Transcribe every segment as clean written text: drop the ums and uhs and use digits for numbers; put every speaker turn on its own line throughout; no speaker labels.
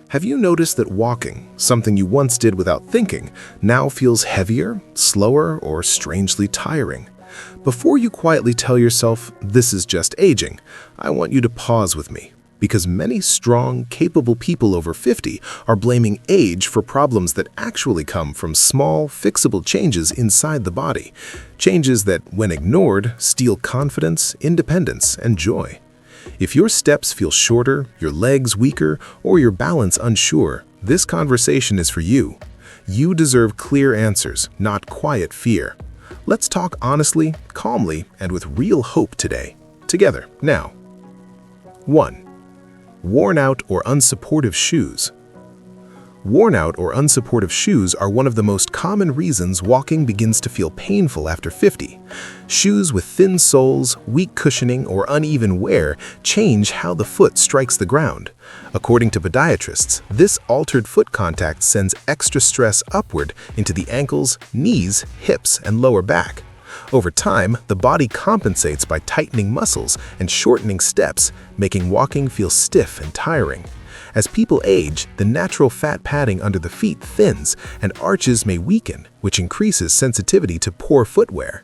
Have you noticed that walking, something you once did without thinking, now feels heavier, slower, or strangely tiring? Before you quietly tell yourself, this is just aging, I want you to pause with me, because many strong, capable people over 50 are blaming age for problems that actually come from small, fixable changes inside the body, changes that, when ignored, steal confidence, independence, and joy. If your steps feel shorter, your legs weaker, or your balance unsure, this conversation is for you. You deserve clear answers, not quiet fear. Let's talk honestly, calmly, and with real hope today. Together, now. 1. Worn out or unsupportive shoes. Worn out or unsupportive shoes are one of the most common reasons walking begins to feel painful after 50. Shoes with thin soles, weak cushioning, or uneven wear change how the foot strikes the ground. According to podiatrists, this altered foot contact sends extra stress upward into the ankles, knees, hips, and lower back. Over time, the body compensates by tightening muscles and shortening steps, making walking feel stiff and tiring. As people age, the natural fat padding under the feet thins and arches may weaken, which increases sensitivity to poor footwear.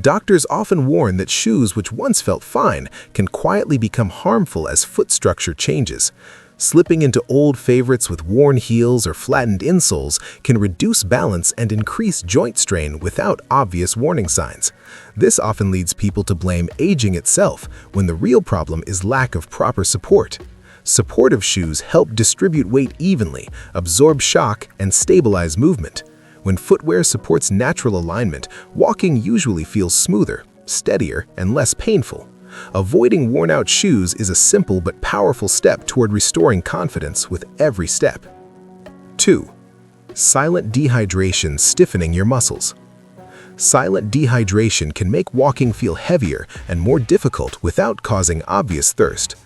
Doctors often warn that shoes which once felt fine can quietly become harmful as foot structure changes. Slipping into old favorites with worn heels or flattened insoles can reduce balance and increase joint strain without obvious warning signs. This often leads people to blame aging itself when the real problem is lack of proper support. Supportive shoes help distribute weight evenly, absorb shock, and stabilize movement. When footwear supports natural alignment, walking usually feels smoother, steadier, and less painful. Avoiding worn-out shoes is a simple but powerful step toward restoring confidence with every step. 2. Silent dehydration stiffening your muscles. Silent dehydration can make walking feel heavier and more difficult without causing obvious thirst.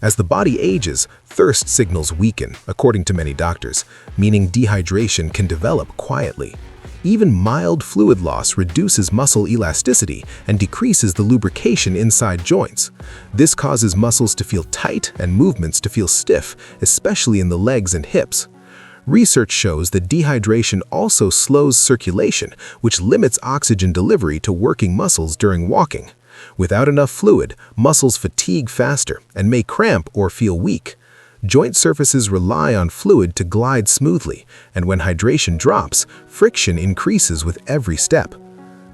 As the body ages, thirst signals weaken, according to many doctors, meaning dehydration can develop quietly. Even mild fluid loss reduces muscle elasticity and decreases the lubrication inside joints. This causes muscles to feel tight and movements to feel stiff, especially in the legs and hips. Research shows that dehydration also slows circulation, which limits oxygen delivery to working muscles during walking. Without enough fluid, muscles fatigue faster and may cramp or feel weak. Joint surfaces rely on fluid to glide smoothly, and when hydration drops, friction increases with every step.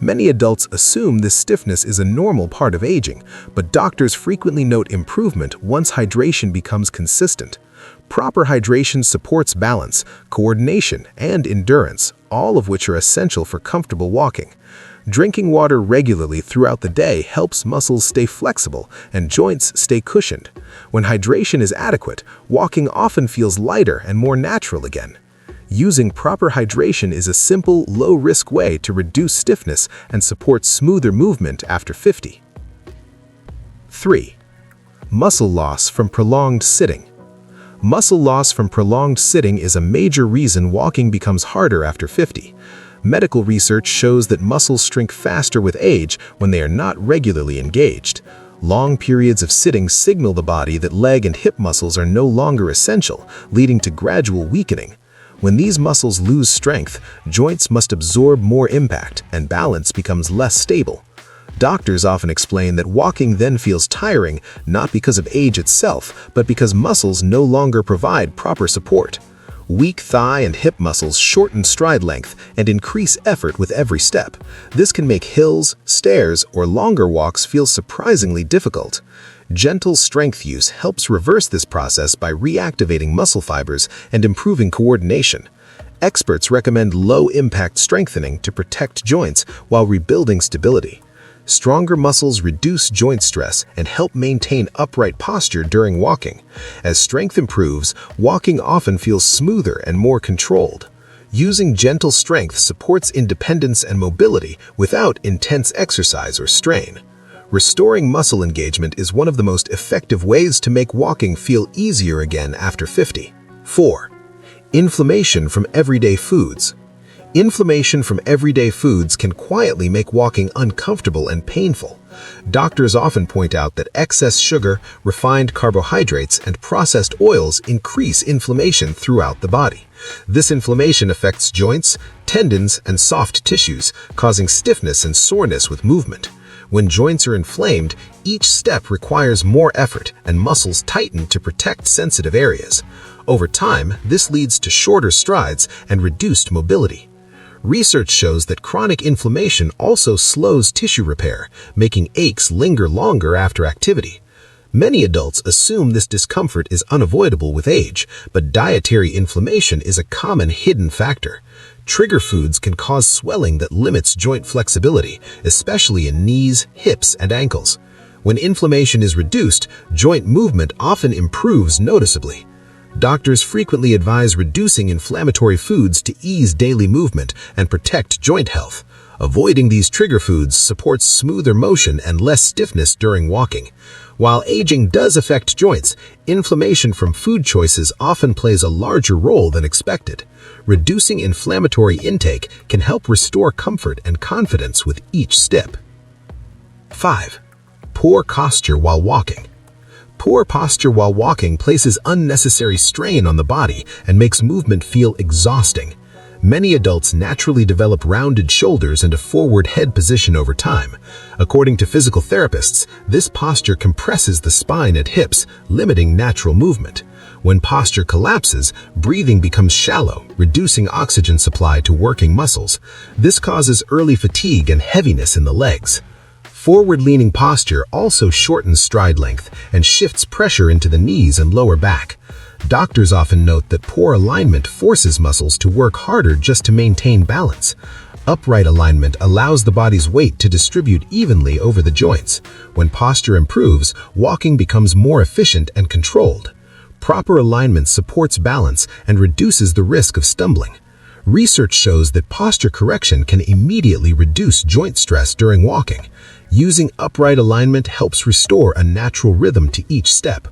Many adults assume this stiffness is a normal part of aging, but doctors frequently note improvement once hydration becomes consistent. Proper hydration supports balance, coordination, and endurance, all of which are essential for comfortable walking. Drinking water regularly throughout the day helps muscles stay flexible and joints stay cushioned. When hydration is adequate, walking often feels lighter and more natural again. Using proper hydration is a simple, low-risk way to reduce stiffness and support smoother movement after 50. 3. Muscle loss from prolonged sitting. Muscle loss from prolonged sitting is a major reason walking becomes harder after 50. Medical research shows that muscles shrink faster with age when they are not regularly engaged. Long periods of sitting signal the body that leg and hip muscles are no longer essential, leading to gradual weakening. When these muscles lose strength, joints must absorb more impact and balance becomes less stable. Doctors often explain that walking then feels tiring not because of age itself, but because muscles no longer provide proper support. Weak thigh and hip muscles shorten stride length and increase effort with every step. This can make hills, stairs, or longer walks feel surprisingly difficult. Gentle strength use helps reverse this process by reactivating muscle fibers and improving coordination. Experts recommend low-impact strengthening to protect joints while rebuilding stability. Stronger muscles reduce joint stress and help maintain upright posture during walking. As strength improves, walking often feels smoother and more controlled. Using gentle strength supports independence and mobility without intense exercise or strain. Restoring muscle engagement is one of the most effective ways to make walking feel easier again after 50. 4. Inflammation from everyday foods. Inflammation from everyday foods can quietly make walking uncomfortable and painful.
Doctors often point out that excess sugar, refined carbohydrates, and processed oils increase inflammation throughout the body. This inflammation affects joints, tendons, and soft tissues, causing stiffness and soreness with movement. When joints are inflamed, each step requires more effort and muscles tighten to protect sensitive areas. Over time, this leads to shorter strides and reduced mobility. Research shows that chronic inflammation also slows tissue repair, making aches linger longer after activity. Many adults assume this discomfort is unavoidable with age, but dietary inflammation is a common hidden factor. Trigger foods can cause swelling that limits joint flexibility, especially in knees, hips, and ankles. When inflammation is reduced, joint movement often improves noticeably. Doctors frequently advise reducing inflammatory foods to ease daily movement and protect joint health. Avoiding these trigger foods supports smoother motion and less stiffness during walking. While aging does affect joints, inflammation from food choices often plays a larger role than expected. Reducing inflammatory intake can help restore comfort and confidence with each step. 5. Poor posture while walking. Poor posture while walking places unnecessary strain on the body and makes movement feel exhausting. Many adults naturally develop rounded shoulders and a forward head position over time. According to physical therapists, this posture compresses the spine at hips, limiting natural movement. When posture collapses, breathing becomes shallow, reducing oxygen supply to working muscles. This causes early fatigue and heaviness in the legs. Forward-leaning posture also shortens stride length and shifts pressure into the knees and lower back. Doctors often note that poor alignment forces muscles to work harder just to maintain balance. Upright alignment allows the body's weight to distribute evenly over the joints. When posture improves, walking becomes more efficient and controlled. Proper alignment supports balance and reduces the risk of stumbling. Research shows that posture correction can immediately reduce joint stress during walking. Using upright alignment helps restore a natural rhythm to each step.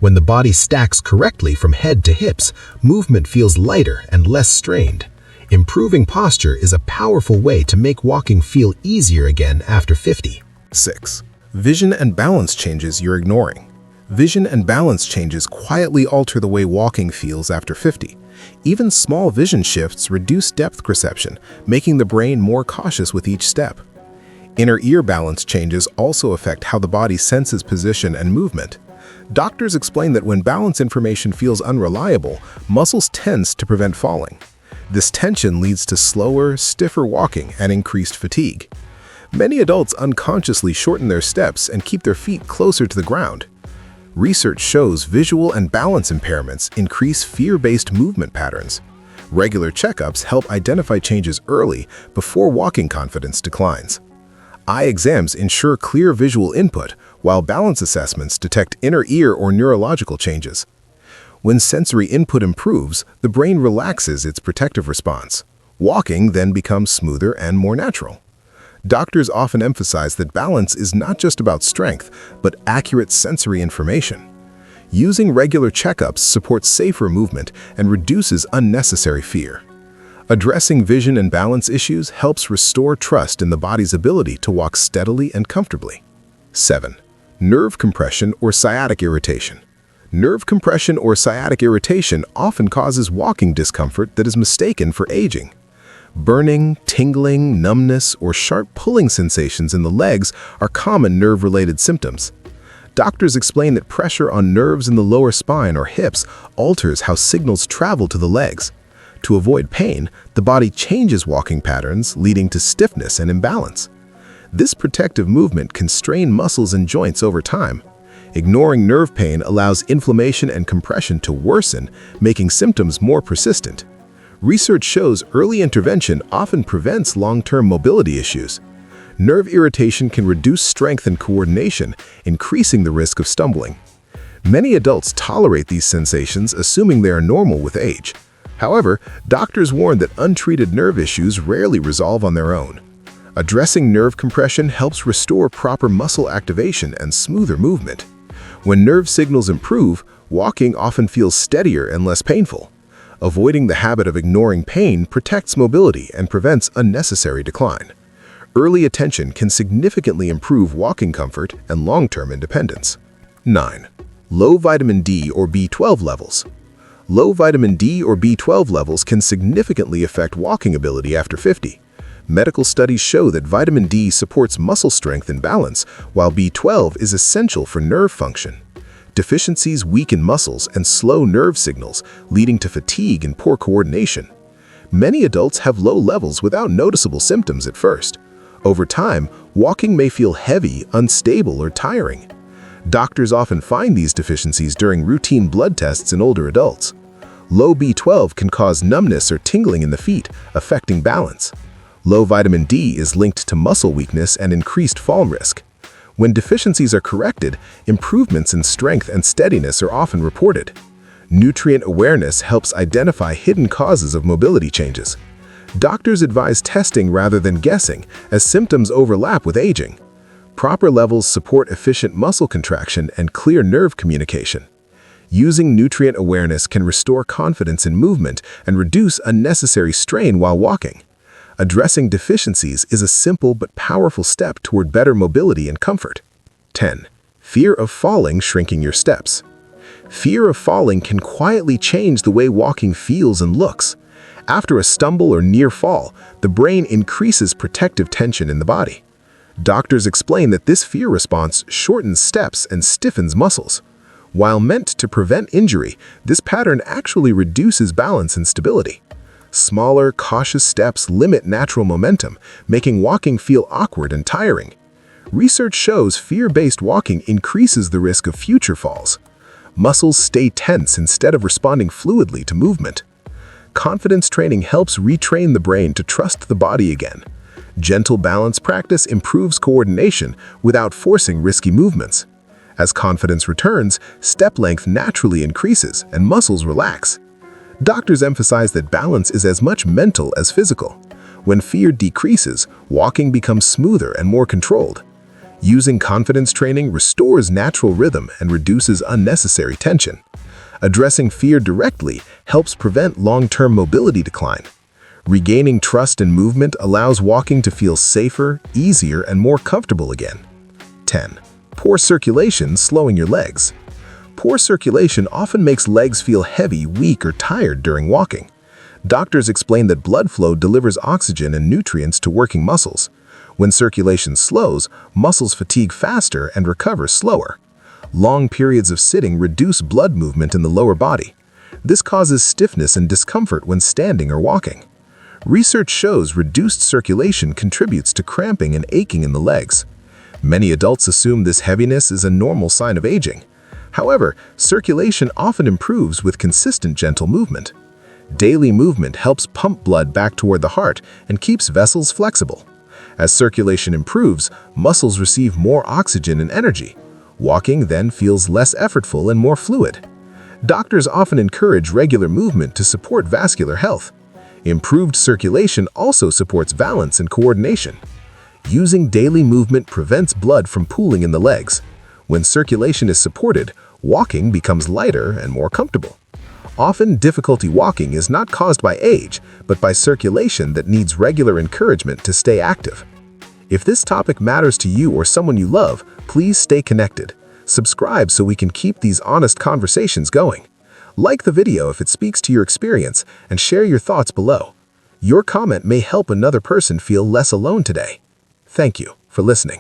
When the body stacks correctly from head to hips, movement feels lighter and less strained. Improving posture is a powerful way to make walking feel easier again after 50.
6. Vision and balance changes you're ignoring. Vision and balance changes quietly alter the way walking feels after 50. Even small vision shifts reduce depth perception, making the brain more cautious with each step. Inner ear balance changes also affect how the body senses position and movement. Doctors explain that when balance information feels unreliable, muscles tense to prevent falling. This tension leads to slower, stiffer walking and increased fatigue. Many adults unconsciously shorten their steps and keep their feet closer to the ground. Research shows visual and balance impairments increase fear-based movement patterns. Regular checkups help identify changes early before walking confidence declines. Eye exams ensure clear visual input, while balance assessments detect inner ear or neurological changes. When sensory input improves, the brain relaxes its protective response. Walking then becomes smoother and more natural. Doctors often emphasize that balance is not just about strength, but accurate sensory information. Using regular checkups supports safer movement and reduces unnecessary fear. Addressing vision and balance issues helps restore trust in the body's ability to walk steadily and comfortably. 7. Nerve compression or sciatic irritation. Nerve compression or sciatic irritation often causes walking discomfort that is mistaken for aging. Burning, tingling, numbness, or sharp pulling sensations in the legs are common nerve-related symptoms. Doctors explain that pressure on nerves in the lower spine or hips alters how signals travel to the legs. To avoid pain, the body changes walking patterns, leading to stiffness and imbalance. This protective movement can strain muscles and joints over time. Ignoring nerve pain allows inflammation and compression to worsen, making symptoms more persistent. Research shows early intervention often prevents long-term mobility issues. Nerve irritation can reduce strength and coordination, increasing the risk of stumbling. Many adults tolerate these sensations, assuming they are normal with age. However, doctors warn that untreated nerve issues rarely resolve on their own. Addressing nerve compression helps restore proper muscle activation and smoother movement. When nerve signals improve, walking often feels steadier and less painful. Avoiding the habit of ignoring pain protects mobility and prevents unnecessary decline. Early attention can significantly improve walking comfort and long-term independence. 9. Low vitamin D or B12 levels. Low vitamin D or B12 levels can significantly affect walking ability after 50. Medical studies show that vitamin D supports muscle strength and balance, while B12 is essential for nerve function. Deficiencies weaken muscles and slow nerve signals, leading to fatigue and poor coordination. Many adults have low levels without noticeable symptoms at first. Over time, walking may feel heavy, unstable, or tiring. Doctors often find these deficiencies during routine blood tests in older adults. Low B12 can cause numbness or tingling in the feet, affecting balance. Low vitamin D is linked to muscle weakness and increased fall risk. When deficiencies are corrected, improvements in strength and steadiness are often reported. Nutrient awareness helps identify hidden causes of mobility changes. Doctors advise testing rather than guessing, as symptoms overlap with aging. Proper levels support efficient muscle contraction and clear nerve communication. Using nutrient awareness can restore confidence in movement and reduce unnecessary strain while walking. Addressing deficiencies is a simple but powerful step toward better mobility and comfort. 10. Fear of falling shrinking your steps. Fear of falling can quietly change the way walking feels and looks. After a stumble or near fall, the brain increases protective tension in the body. Doctors explain that this fear response shortens steps and stiffens muscles. While meant to prevent injury, this pattern actually reduces balance and stability. Smaller, cautious steps limit natural momentum, making walking feel awkward and tiring. Research shows fear-based walking increases the risk of future falls. Muscles stay tense instead of responding fluidly to movement. Confidence training helps retrain the brain to trust the body again. Gentle balance practice improves coordination without forcing risky movements. As confidence returns, step length naturally increases and muscles relax. Doctors emphasize that balance is as much mental as physical. When fear decreases, walking becomes smoother and more controlled. Using confidence training restores natural rhythm and reduces unnecessary tension. Addressing fear directly helps prevent long-term mobility decline. Regaining trust in movement allows walking to feel safer, easier, and more comfortable again. 10. Poor circulation slowing your legs. Poor circulation often makes legs feel heavy, weak, or tired during walking. Doctors explain that blood flow delivers oxygen and nutrients to working muscles. When circulation slows, muscles fatigue faster and recover slower. Long periods of sitting reduce blood movement in the lower body. This causes stiffness and discomfort when standing or walking. Research shows reduced circulation contributes to cramping and aching in the legs. Many adults assume this heaviness is a normal sign of aging. However, circulation often improves with consistent gentle movement. Daily movement helps pump blood back toward the heart and keeps vessels flexible. As circulation improves, muscles receive more oxygen and energy. Walking then feels less effortful and more fluid. Doctors often encourage regular movement to support vascular health. Improved circulation also supports balance and coordination. Using daily movement prevents blood from pooling in the legs. When circulation is supported, walking becomes lighter and more comfortable. Often, difficulty walking is not caused by age, but by circulation that needs regular encouragement to stay active. If this topic matters to you or someone you love, please stay connected. Subscribe so we can keep these honest conversations going. Like the video if it speaks to your experience, and share your thoughts below. Your comment may help another person feel less alone today. Thank you for listening.